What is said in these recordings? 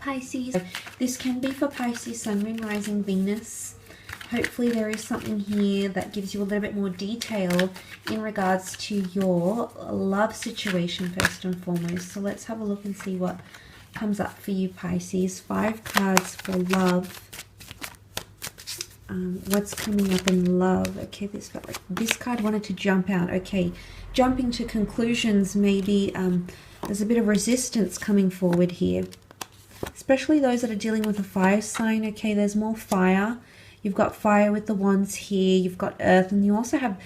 Pisces. This can be for Pisces, Sun, Moon, Rising, Venus. Hopefully there is something here that gives you a little bit more detail in regards to your love situation first and foremost. So let's have a look and see what comes up for you, Pisces. 5 cards for love. What's coming up in love? Okay, this felt like this card wanted to jump out. Okay, jumping to conclusions. Maybe there's a bit of resistance coming forward here, especially those that are dealing with a fire sign. Okay, there's more fire. You've got fire with the wands here. You've got earth, and you also have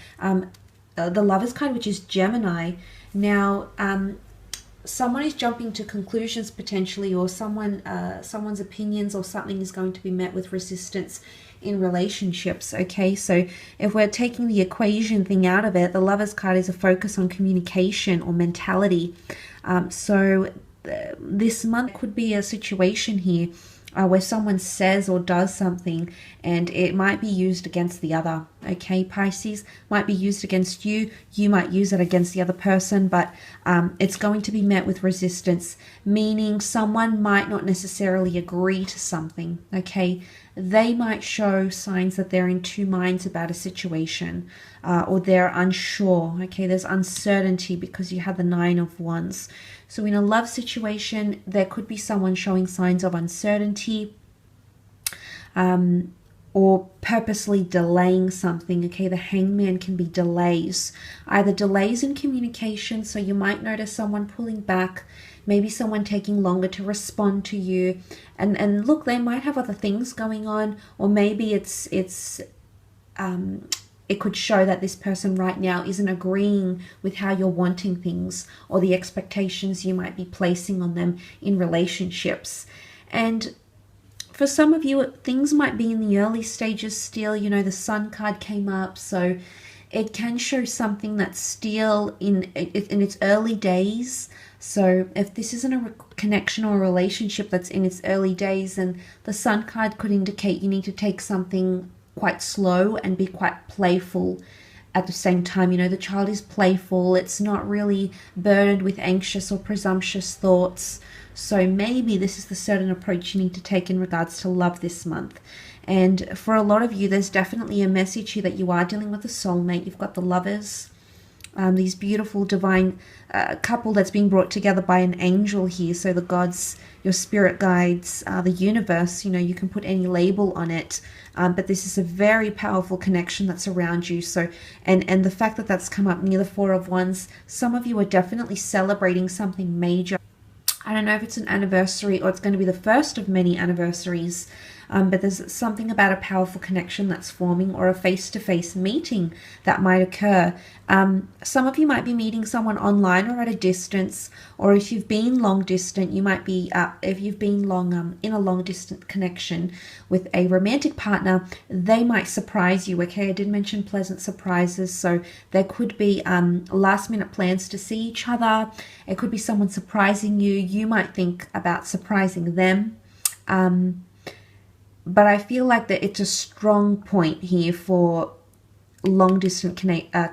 the Lovers card, which is Gemini. Now, someone is jumping to conclusions potentially, or someone's opinions or something is going to be met with resistance in relationships. Okay, so if we're taking the equation thing out of it, the Lovers card is a focus on communication or mentality. So this month could be a situation here where someone says or does something and it might be used against the other. Okay, Pisces, might be used against you. You might use it against the other person, but it's going to be met with resistance, meaning someone might not necessarily agree to something. Okay, they might show signs that they're in two minds about a situation, or they're unsure. Okay, there's uncertainty because you have the 9 of Wands. So in a love situation, there could be someone showing signs of uncertainty, or purposely delaying something. Okay, the Hangman can be delays, either delays in communication. So you might notice someone pulling back, maybe someone taking longer to respond to you. And look, they might have other things going on, or maybe it could show that this person right now isn't agreeing with how you're wanting things or the expectations you might be placing on them in relationships. And for some of you, things might be in the early stages still. You know, the Sun card came up, so it can show something that's still in its early days. So if this isn't a connection or a relationship that's in its early days, then the Sun card could indicate you need to take something quite slow and be quite playful at the same time. You know, the child is playful. It's not really burdened with anxious or presumptuous thoughts. So maybe this is the certain approach you need to take in regards to love this month. And for a lot of you, there's definitely a message here that you are dealing with a soulmate. You've got the Lovers, these beautiful divine couple that's being brought together by an angel here. So the gods, your spirit guides, the universe, you know, you can put any label on it, but this is a very powerful connection that's around you. So and the fact that that's come up near the 4 of Wands, some of you are definitely celebrating something major. I don't know if it's an anniversary or it's going to be the first of many anniversaries, but there's something about a powerful connection that's forming, or a face-to-face meeting that might occur. Some of you might be meeting someone online or at a distance, or if you've been long distant, you might be, if you've been in a long distant connection with a romantic partner, they might surprise you. Okay, I did mention pleasant surprises, so there could be last minute plans to see each other. It could be someone surprising you. You might think about surprising them. But I feel like that it's a strong point here for long distance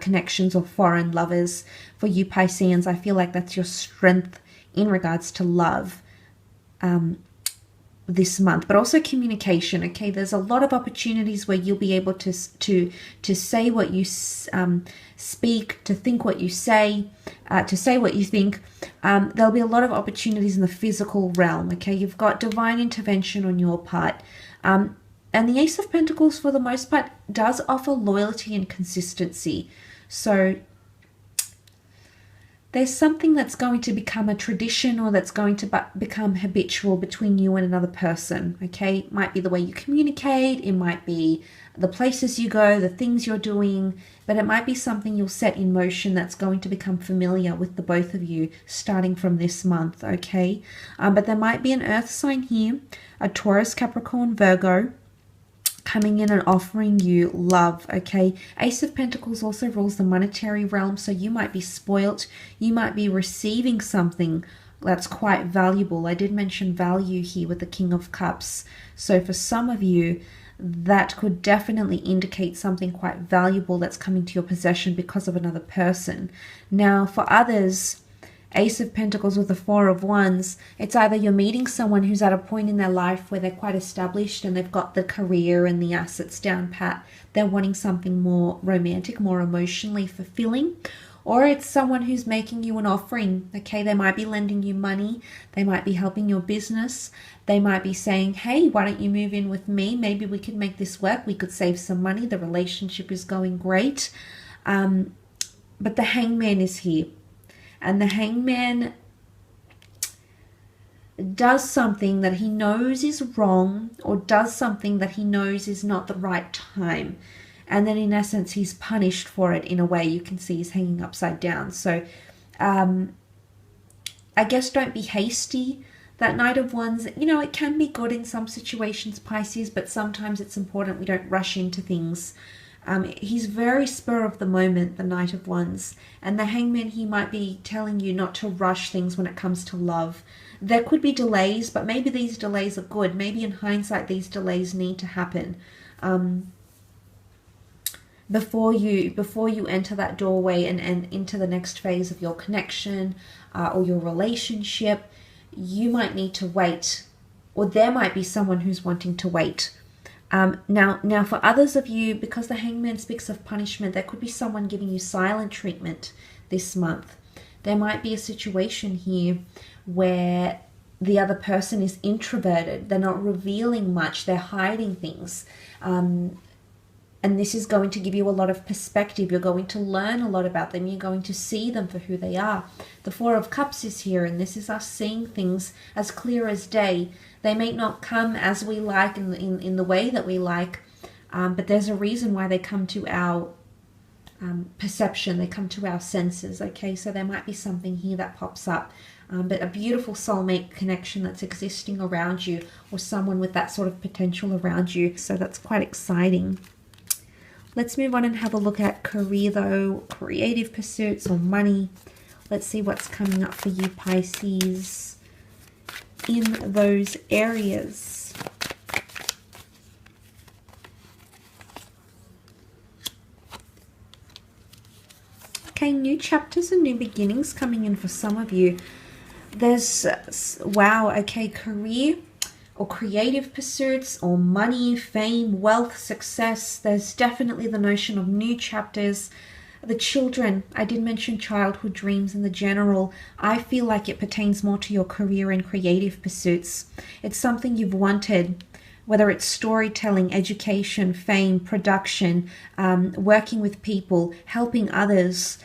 connections or foreign lovers. For you Pisceans, I feel like that's your strength in regards to love this month, but also communication. Okay, there's a lot of opportunities where you'll be able to say what you speak, to think what you say, to say what you think. There'll be a lot of opportunities in the physical realm. Okay, you've got divine intervention on your part. And the Ace of Pentacles, for the most part, does offer loyalty and consistency. So there's something that's going to become a tradition, or that's going to become habitual between you and another person. Okay, it might be the way you communicate. It might be the places you go, the things you're doing, but it might be something you'll set in motion that's going to become familiar with the both of you starting from this month. Okay, but there might be an earth sign here, a Taurus, Capricorn, Virgo, coming in and offering you love. Okay, Ace of Pentacles also rules the monetary realm, so you might be spoilt. You might be receiving something that's quite valuable. I did mention value here with the King of Cups. So for some of you, that could definitely indicate something quite valuable that's coming to your possession because of another person. Now for others, Ace of Pentacles with the Four of Wands, it's either you're meeting someone who's at a point in their life where they're quite established and they've got the career and the assets down pat. They're wanting something more romantic, more emotionally fulfilling. Or it's someone who's making you an offering, okay? They might be lending you money. They might be helping your business. They might be saying, hey, why don't you move in with me? Maybe we could make this work. We could save some money. The relationship is going great. But the Hangman is here. And the Hangman does something that he knows is wrong, or does something that he knows is not the right time. And then in essence, he's punished for it in a way. You can see he's hanging upside down. So I guess don't be hasty. That Knight of Wands, you know, it can be good in some situations, Pisces, but sometimes it's important we don't rush into things. He's very spur of the moment, the Knight of Wands. And the Hangman, he might be telling you not to rush things when it comes to love. There could be delays, but maybe these delays are good. Maybe in hindsight, these delays need to happen. Before you enter that doorway and into the next phase of your connection or your relationship, you might need to wait, or there might be someone who's wanting to wait. Now for others of you, because the Hangman speaks of punishment, there could be someone giving you silent treatment this month. There might be a situation here where the other person is introverted. They're not revealing much. They're hiding things. And this is going to give you a lot of perspective. You're going to learn a lot about them. You're going to see them for who they are. The Four of Cups is here, and this is us seeing things as clear as day. They may not come as we like in the way that we like, but there's a reason why they come to our perception. They come to our senses, okay? So there might be something here that pops up. But a beautiful soulmate connection that's existing around you, or someone with that sort of potential around you. So that's quite exciting. Let's move on and have a look at career though, creative pursuits or money. Let's see what's coming up for you, Pisces, in those areas. Okay, new chapters and new beginnings coming in for some of you. There's, wow, okay, career or creative pursuits or money, fame, wealth, success. There's definitely the notion of new chapters. The children, I did mention childhood dreams in the general. I feel like it pertains more to your career and creative pursuits. It's something you've wanted, whether it's storytelling, education, fame, production, working with people, helping others,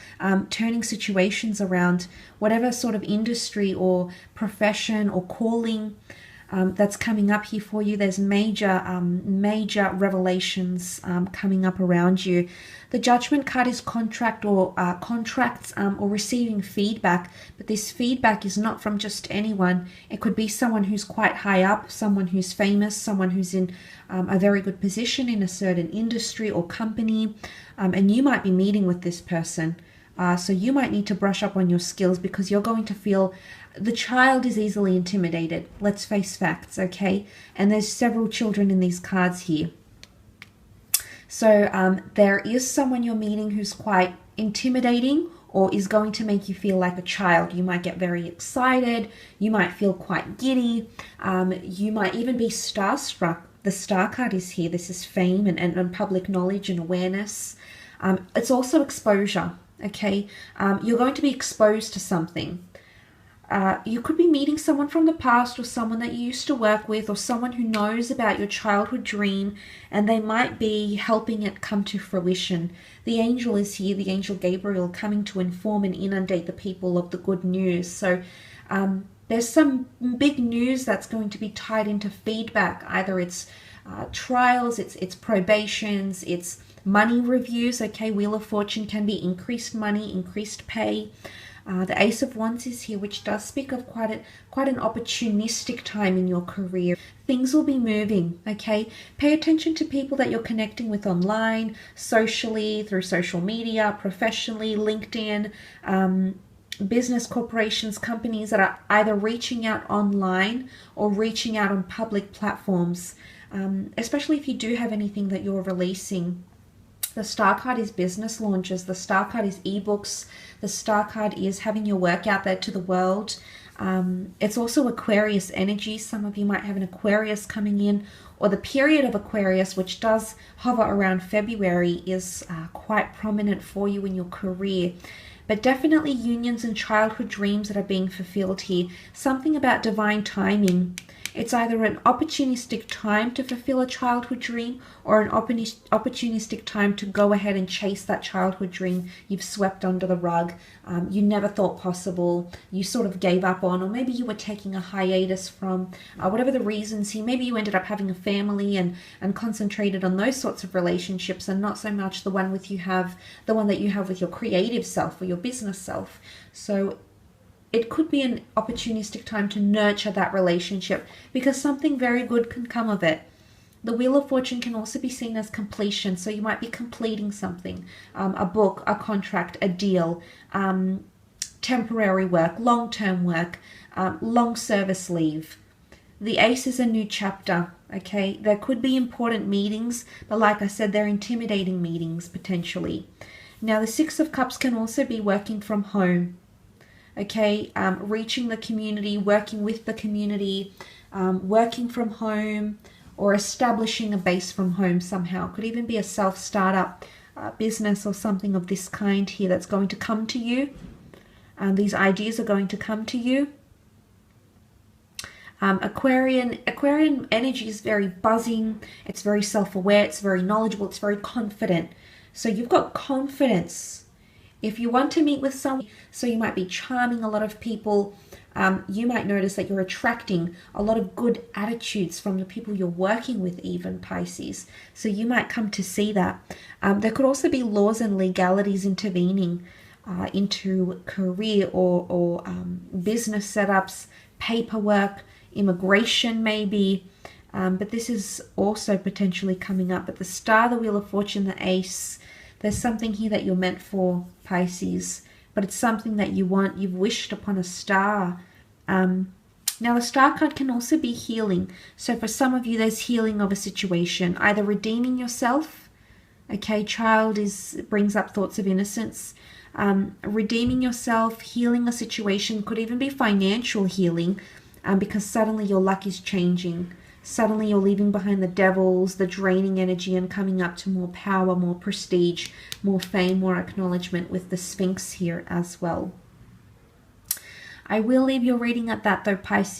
turning situations around, whatever sort of industry or profession or calling that's coming up here for you. There's major revelations coming up around you. The Judgment card is contract or contracts or receiving feedback, but this feedback is not from just anyone. It could be someone who's quite high up, someone who's famous, someone who's in a very good position in a certain industry or company, and you might be meeting with this person. So you might need to brush up on your skills, because you're going to feel the child is easily intimidated. Let's face facts, okay? And there's several children in these cards here. So there is someone you're meeting who's quite intimidating or is going to make you feel like a child. You might get very excited. You might feel quite giddy. You might even be starstruck. The Star card is here. This is fame and public knowledge and awareness. It's also exposure, okay? You're going to be exposed to something. You could be meeting someone from the past, or someone that you used to work with, or someone who knows about your childhood dream, and they might be helping it come to fruition. The angel is here, the angel Gabriel, coming to inform and inundate the people of the good news. So there's some big news that's going to be tied into feedback. Either it's trials, it's probations, it's money reviews. Okay, Wheel of Fortune can be increased money, increased pay. The Ace of Wands is here, which does speak of quite an opportunistic time in your career. Things will be moving, okay? Pay attention to people that you're connecting with online, socially, through social media, professionally, LinkedIn, business corporations, companies that are either reaching out online or reaching out on public platforms, especially if you do have anything that you're releasing. The Star card is business launches. The Star card is ebooks. The Star card is having your work out there to the world. It's also Aquarius energy. Some of you might have an Aquarius coming in, or the period of Aquarius, which does hover around February, is quite prominent for you in your career. But definitely unions and childhood dreams that are being fulfilled here. Something about divine timing. It's either an opportunistic time to fulfill a childhood dream, or an opportunistic time to go ahead and chase that childhood dream you've swept under the rug, you never thought possible, you sort of gave up on, or maybe you were taking a hiatus from, whatever the reasons here. Maybe you ended up having a family and concentrated on those sorts of relationships, and not so much the one that you have with your creative self or your business self. So it could be an opportunistic time to nurture that relationship, because something very good can come of it. The Wheel of Fortune can also be seen as completion. So you might be completing something, a book, a contract, a deal, temporary work, long-term work, long service leave. The Ace is a new chapter, okay? There could be important meetings, but like I said, they're intimidating meetings potentially. Now, the Six of Cups can also be working from home. Okay, reaching the community, working with the community, working from home, or establishing a base from home somehow. Could even be a self-startup business or something of this kind here that's going to come to you. These ideas are going to come to you. Aquarian energy is very buzzing. It's very self-aware. It's very knowledgeable. It's very confident. So you've got confidence. If you want to meet with someone, so you might be charming a lot of people, you might notice that you're attracting a lot of good attitudes from the people you're working with, even Pisces. So you might come to see that. There could also be laws and legalities intervening into career or business setups, paperwork, immigration maybe. But this is also potentially coming up. But the Star, the Wheel of Fortune, the Ace, there's something here that you're meant for, Pisces, but it's something that you want. You've wished upon a star. Now, the Star card can also be healing. So for some of you, there's healing of a situation, either redeeming yourself. Okay, child brings up thoughts of innocence. Redeeming yourself, healing a situation, could even be financial healing, because suddenly your luck is changing. Suddenly you're leaving behind the devils, the draining energy, and coming up to more power, more prestige, more fame, more acknowledgement, with the Sphinx here as well. I will leave your reading at that though, Pisces.